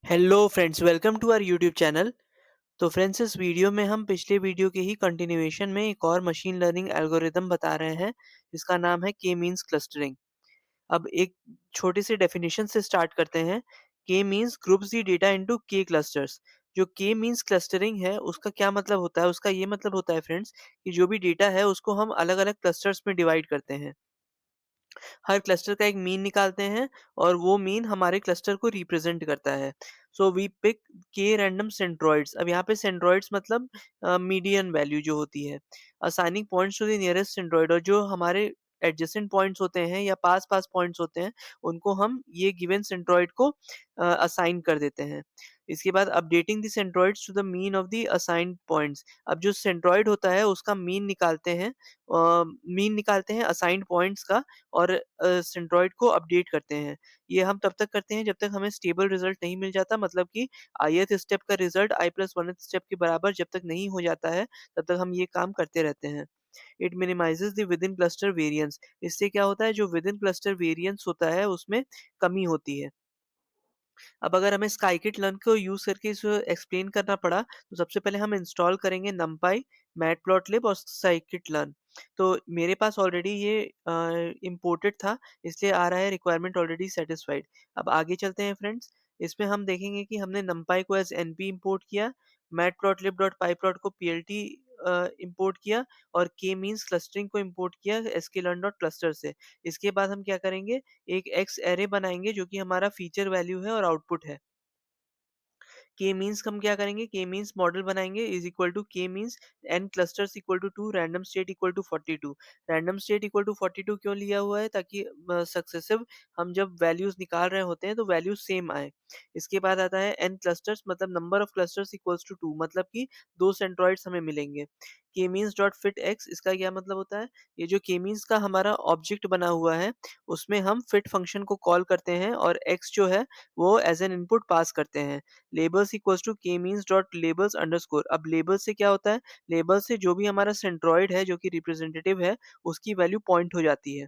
Hello friends, welcome to our YouTube channel. तो friends, इस video में हम पिछले वीडियो के ही कंटिन्यूएशन में एक और मशीन लर्निंग एल्गोरिदम बता रहे हैं जिसका नाम है के मींस क्लस्टरिंग। अब एक छोटे से डेफिनेशन से स्टार्ट करते हैं। के मींस ग्रुप्स दी डेटा इनटू के क्लस्टर्स। जो के मींस क्लस्टरिंग है उसका क्या मतलब होता है? उसका ये मतलब होता है फ्रेंड्स कि जो भी डेटा है उसको हम अलग अलग क्लस्टर्स में डिवाइड करते हैं। हर क्लस्टर का एक मीन निकालते हैं और वो मीन हमारे क्लस्टर को रिप्रेजेंट करता है। सो वी पिक के रैंडम सेंट्रोइड्स। अब यहाँ पे सेंट्रोइड्स मतलब मीडियन वैल्यू जो होती है, assigning points to the nearest centroid. और जो हमारे एडजेसेंट पॉइंट्स होते हैं या पास पास पॉइंट्स होते हैं उनको हम ये गिवन सेंट्रोइड को असाइन कर देते हैं। इसके बाद updating the centroids to the mean of the assigned points. अब जो सेंट्रोइड होता है उसका मीन निकालते हैं असाइंड पॉइंट्स का और सेंट्रोइड को अपडेट करते हैं। ये हम तब तक करते हैं जब तक हमें स्टेबल रिजल्ट नहीं मिल जाता, मतलब कि ith स्टेप का रिजल्ट i+1th स्टेप के बराबर जब तक नहीं हो जाता है, तब तक हम ये काम करते रहते हैं। It minimises the with in cluster variance. इससे क्या होता है, जो विद इन क्लस्टर वेरिएंस होता है उसमें कमी होती है। अब अगर हमें स्काईकिट लर्न को यूज़ करके इसे एक्सप्लेन करना पड़ा, तो सबसे पहले हम इंस्टॉल करेंगे नमपाई, मैटप्लॉटलिब और स्काईकिट लर्न। तो मेरे पास ऑलरेडी ये इम्पोर्टेड था, इसलिए आ रहा है रिक्वायरमेंट ऑलरेडी सैटिस्फाइड। अब आगे चलते हैं फ्रेंड्स। इसमें हम देखेंगे कि हमने नमपाई को एज़ एनपी इम्पोर्ट किया, मैटप्लॉटलिब.pyplot को पीएलटी इम्पोर्ट किया और के मीन्स क्लस्टरिंग को इम्पोर्ट किया sklearn.cluster से। इसके बाद हम क्या करेंगे, एक एक्स एरे बनाएँगे जो कि हमारा फीचर वैल्यू है और आउटपुट है। के मीन्स हम क्या करेंगे, के मीन्स मॉडल बनाएँगे is equal to K means n clusters equal to 2 random state equal to 42। Random state equal to 42 क्यों लिया हुआ है? ताकि सक्सेसिव हम जब वैल्यूज़ निकाल रहे होते हैं तो वैल्यूज़ सेम आए। इसके बाद आता है एन क्लस्टर्स मतलब number of clusters equals to 2, मतलब कि 2 सेंट्रोइड्स हमें मिलेंगे। के मीन्स डॉट फिट एक्स, इसका क्या मतलब होता है? ये जो के मीन्स का हमारा ऑब्जेक्ट बना हुआ है उसमें हम फिट फंक्शन को कॉल करते हैं और एक्स जो है वो एज़ एन इनपुट पास करते हैं। Labels equals to K means dot labels underscore. अब लेबल से क्या होता है, लेबल से जो भी हमारा सेंट्रोइड है जो कि रिप्रेजेंटेटिव है उसकी वैल्यू पॉइंट हो जाती है।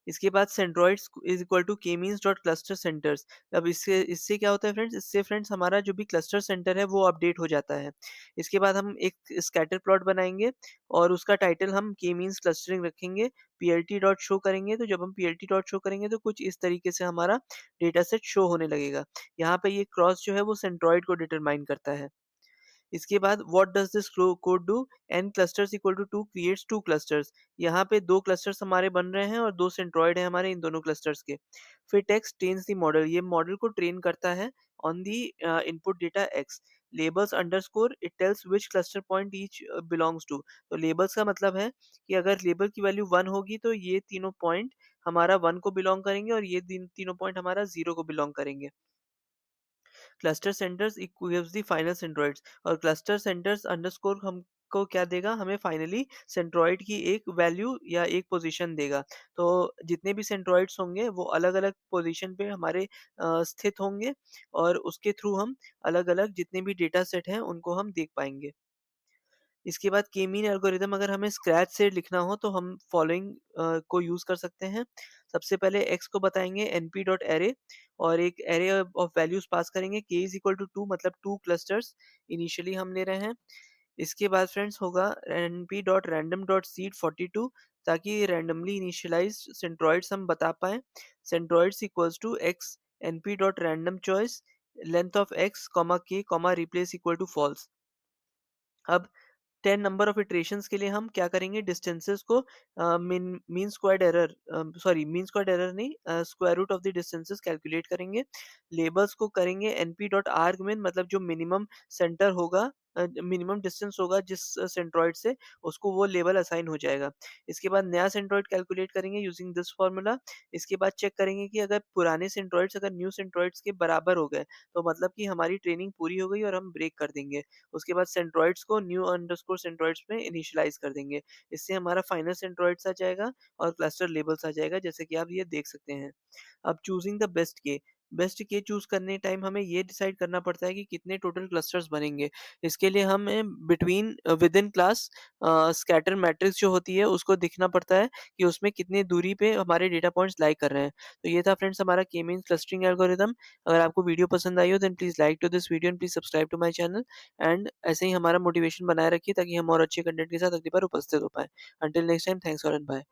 इसके बाद centroids is equal to K means dot cluster centres. अब इससे इससे क्या होता है फ्रेंड्स, इससे फ्रेंड्स हमारा जो भी क्लस्टर सेंटर है वो अपडेट हो जाता है। इसके बाद हम एक स्कैटर प्लॉट बनाएंगे और उसका टाइटल हम के मीन्स क्लस्टरिंग रखेंगे। पीएलटी डॉट शो करेंगे, तो जब हम पीएलटी डॉट शो करेंगे तो कुछ इस तरीके से हमारा डेटा सेट शो होने लगेगा। यहाँ पे ये क्रॉस जो है वो सेंट्रोइड को डिटरमाइन करता है। इसके बाद what does this code do? n clusters equal to 2 creates 2 clusters. यहाँ पे 2 क्लस्टर्स हमारे बन रहे हैं और 2 सेंट्रोइड हैं हमारे इन दोनों क्लस्टर्स के। फिर टेक्स्ट ट्रेन्स द मॉडल, ये मॉडल को ट्रेन करता है on the input data x। Labels underscore it tells which cluster point each belongs to. तो लेबल्स का मतलब है कि अगर लेबल की वैल्यू 1 होगी तो ये तीनों पॉइंट हमारा 1 को बिलॉन्ग करेंगे और ये तीनों पॉइंट हमारा 0 को बिलॉन्ग करेंगे। Cluster centres equals the final centroids, और क्लस्टर सेंटर्स अंडरस्कोर हमको क्या देगा, हमें फाइनली सेंट्रोइड की एक वैल्यू या एक पोजीशन देगा। तो जितने भी सेंट्रोइड्स होंगे वो अलग अलग पोजीशन पे हमारे स्थित होंगे और उसके थ्रू हम अलग अलग जितने भी डेटा सेट हैं उनको हम देख पाएंगे। इसके बाद के मीन एल्गोरिदम अगर हमें स्क्रैच से लिखना हो तो हम फॉलोइंग को यूज़ कर सकते हैं। सबसे पहले x को बताएँगे np.array और एक एरे ऑफ वैल्यूज़ पास करेंगे। k इज़ इक्वल टू 2 मतलब 2 क्लस्टर्स इनिशियली हम ले रहे हैं। इसके बाद फ्रेंड्स होगा np.random.seed 42, ताकि रैंडमली इनिशियलाइज्ड सेंट्रोइड्स हम बता पाएँ। Centroids equals to x np.randomChoice length of x, k, replace equal to false. अब 10 नंबर ऑफ इटरेशंस के लिए हम क्या करेंगे, डिस्टेंसेस को मीन स्क्वायर्ड एरर नहीं, square root of the distances calculate करेंगे। लेबल्स को करेंगे np.argmin, मतलब जो मिनिमम सेंटर होगा, मिनिमम डिस्टेंस होगा जिस सेंट्रोइड से, उसको वो लेबल असाइन हो जाएगा। इसके बाद नया सेंट्रोइड कैलकुलेट करेंगे यूजिंग दिस फॉर्मूला। इसके बाद चेक करेंगे कि अगर पुराने सेंट्रोइड्स अगर न्यू सेंट्रोइड्स के बराबर हो गए तो मतलब कि हमारी ट्रेनिंग पूरी हो गई और हम ब्रेक कर देंगे। उसके बाद सेंट्रोइड्स को न्यू अंडरस्कोर सेंट्रोइड्स में इनिशियलाइज़ कर देंगे। इससे हमारा फाइनल सेंट्रोइड्स आ जाएगा और क्लस्टर लेबल्स आ जाएगा, जैसे कि आप ये देख सकते हैं। अब चूज़िंग द बेस्ट के, बेस्ट के चूज़ करने टाइम हमें ये डिसाइड करना पड़ता है कि कितने टोटल क्लस्टर्स बनेंगे। इसके लिए हमें विदिन क्लास स्कैटर मैट्रिक्स जो होती है उसको देखना पड़ता है कि उसमें कितनी दूरी पे हमारे डेटा पॉइंट्स लाई कर रहे हैं। तो ये था फ्रेंड्स हमारा के मीन्स क्लस्टरिंग एल्गोरिथम। अगर आपको वीडियो पसंद आई हो then please like to this video and please subscribe to my channel and ऐसे ही हमारा मोटिवेशन बनाए रखिए ताकि हम और अच्छे कंटेंट के साथ अगली बार उपस्थित हो पाएँ। Until next time, thanks for and bye.